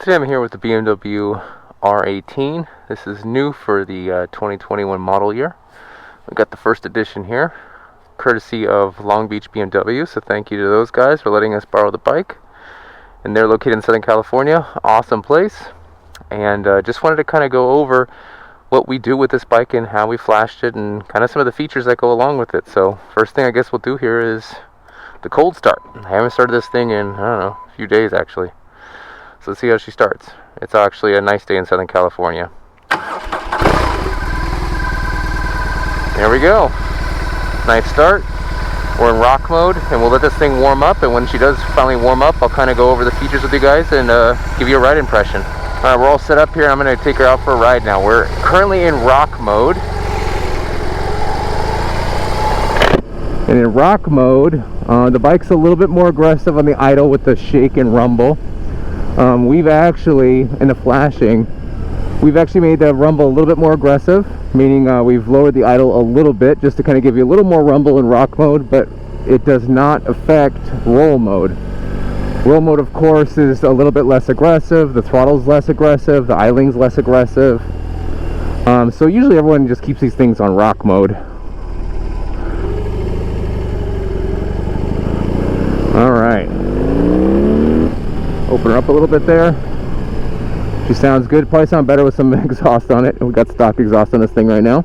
Today I'm here with the BMW R18. This is new for the 2021 model year. We've got the first edition here, courtesy of Long Beach BMW, so thank you to those guys for letting us borrow the bike. And they're located in Southern California. Awesome place. And just wanted to kind of go over what we do with this bike and how we flashed it and kind of some of the features that go along with it. So first thing I guess we'll do here is the cold start. I haven't started this thing in, I don't know, a few days actually. So let's see how she starts. It's actually a nice day in Southern California. There we go. Nice start. We're in rock mode, and we'll let this thing warm up, and when she does finally warm up, I'll kind of go over the features with you guys and give you a ride impression. Alright, we're all set up here. I'm going to take her out for a ride now. We're currently in rock mode. And in rock mode, the bike's a little bit more aggressive on the idle with the shake and rumble. We've actually, in the flashing, we've actually made the rumble a little bit more aggressive, meaning we've lowered the idle a little bit just to kind of give you a little more rumble in rock mode, but it does not affect roll mode. Roll mode, of course, is a little bit less aggressive, the throttle's less aggressive, the idling's less aggressive. So usually everyone just keeps these things on rock mode. Alright. Open her up a little bit there. She sounds good. Probably sound better with some exhaust on it. We got stock exhaust on this thing right now.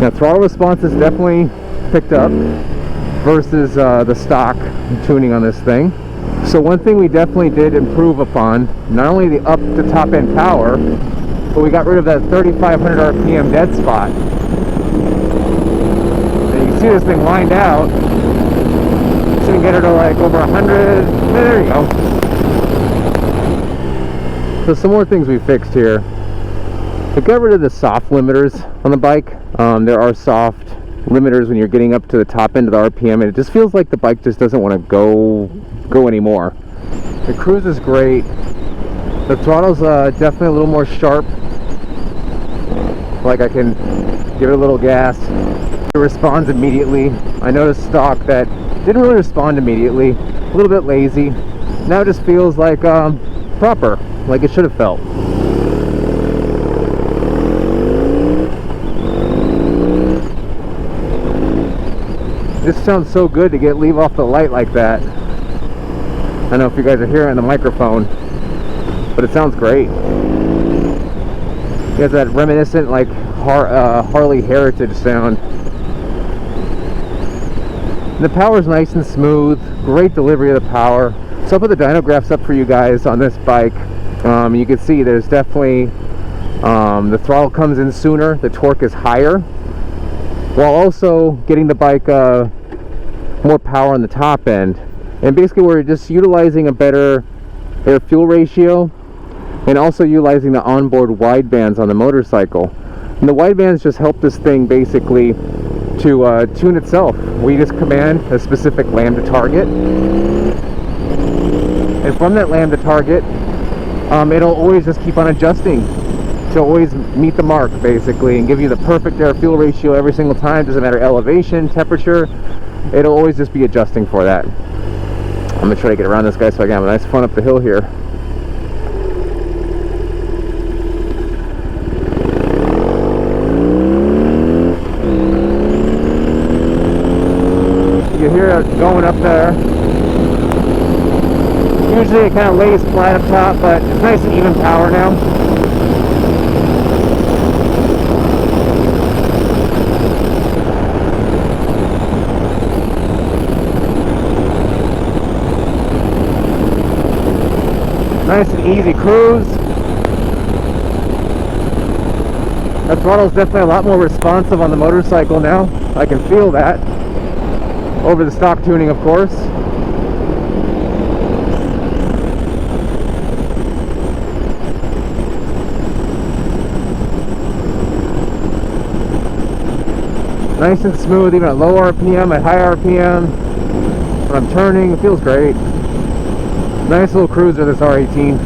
Now throttle response is definitely picked up versus the stock tuning on this thing. So one thing we definitely did improve upon, not only the up to top end power, but we got rid of that 3,500 RPM dead spot. And you can see this thing wind out. Should get her to like over 100. There you go. So some more things we fixed here. We got rid of the soft limiters on the bike. There are soft limiters when you're getting up to the top end of the RPM, and it just feels like the bike just doesn't want to go anymore. The cruise is great. The throttle's definitely a little more sharp. Like I can give it a little gas. It responds immediately. I noticed stock that didn't really respond immediately, a little bit lazy. Now it just feels like proper, like it should have felt. This sounds so good to leave off the light like that. I don't know if you guys are hearing it in the microphone, but it sounds great. It has that reminiscent like Harley Heritage sound. The power's nice and smooth, great delivery of the power. So I'll put the dyno graphs up for you guys on this bike. You can see there's definitely, the throttle comes in sooner, the torque is higher, while also getting the bike more power on the top end. And basically we're just utilizing a better air-fuel ratio and also utilizing the onboard widebands on the motorcycle. And the widebands just help this thing basically to tune itself. We just command a specific lambda target, and from that lambda target it'll always just keep on adjusting to always meet the mark basically and give you the perfect air fuel ratio every single time. Doesn't matter elevation, temperature, it'll always just be adjusting for that. I'm gonna try to get around this guy so I can have a nice fun up the hill here. You hear it going up there. Usually it kind of lays flat up top, but it's nice and even power now. Nice and easy cruise. That throttle's definitely a lot more responsive on the motorcycle now. I can feel that. Over the stock tuning, of course. Nice and smooth, even at low RPM, at high RPM. When I'm turning, it feels great. Nice little cruiser, this R18.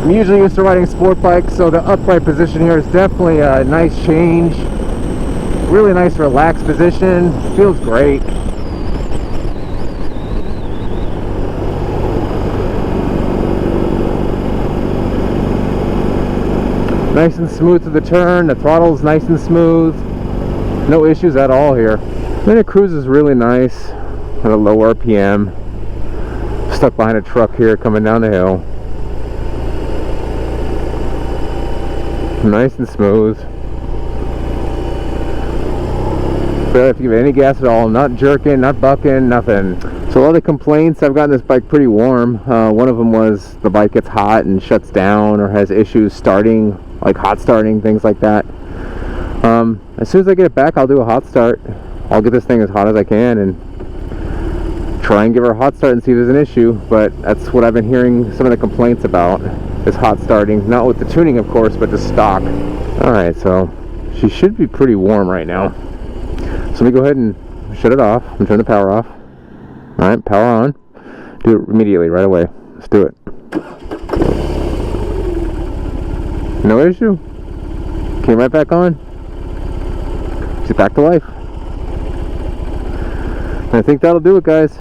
I'm usually used to riding sport bikes, so the upright position here is definitely a nice change. Really nice relaxed position, feels great. Nice and smooth to the turn. The throttle's nice and smooth. No issues at all here. Then it cruises really nice at a low RPM. Stuck behind a truck here coming down the hill. Nice and smooth. Barely have to give it any gas at all. Not jerking, not bucking, nothing. So a lot of complaints. I've gotten this bike pretty warm. One of them was the bike gets hot and shuts down, or has issues starting, like hot starting, things like that. As soon as I get it back, I'll do a hot start. I'll get this thing as hot as I can and try and give her a hot start and see if there's an issue. But that's what I've been hearing some of the complaints about, is hot starting. Not with the tuning, of course, but the stock. Alright, so she should be pretty warm right now. So let me go ahead and shut it off and turn the power off. Alright, power on. Do it immediately, right away. Let's do it. No issue. Came right back on. She's back to life. And I think that'll do it, guys.